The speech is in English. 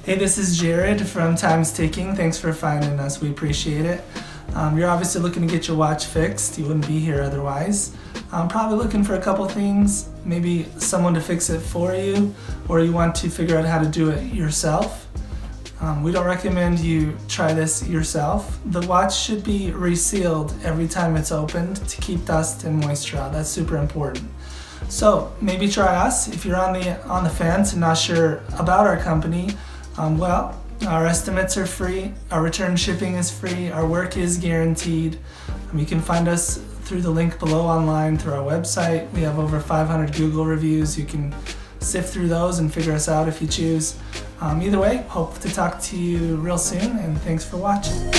Hey, this is Jared from Time's Ticking. Thanks for finding us. We appreciate it. You're obviously looking to get your watch fixed. You wouldn't be here otherwise. Probably looking for a couple things, maybe someone to fix it for you, or you want to figure out how to do it yourself. We don't recommend you try this yourself. The watch should be resealed every time it's opened to keep dust and moisture out. That's super important. So maybe try us if you're on the fence and not sure about our company. Well, our estimates are free, our return shipping is free, our work is guaranteed. You can find us through the link below online through our website. We have over 500 Google reviews. You can sift through those and figure us out if you choose. Either way, hope to talk to you real soon, and thanks for watching.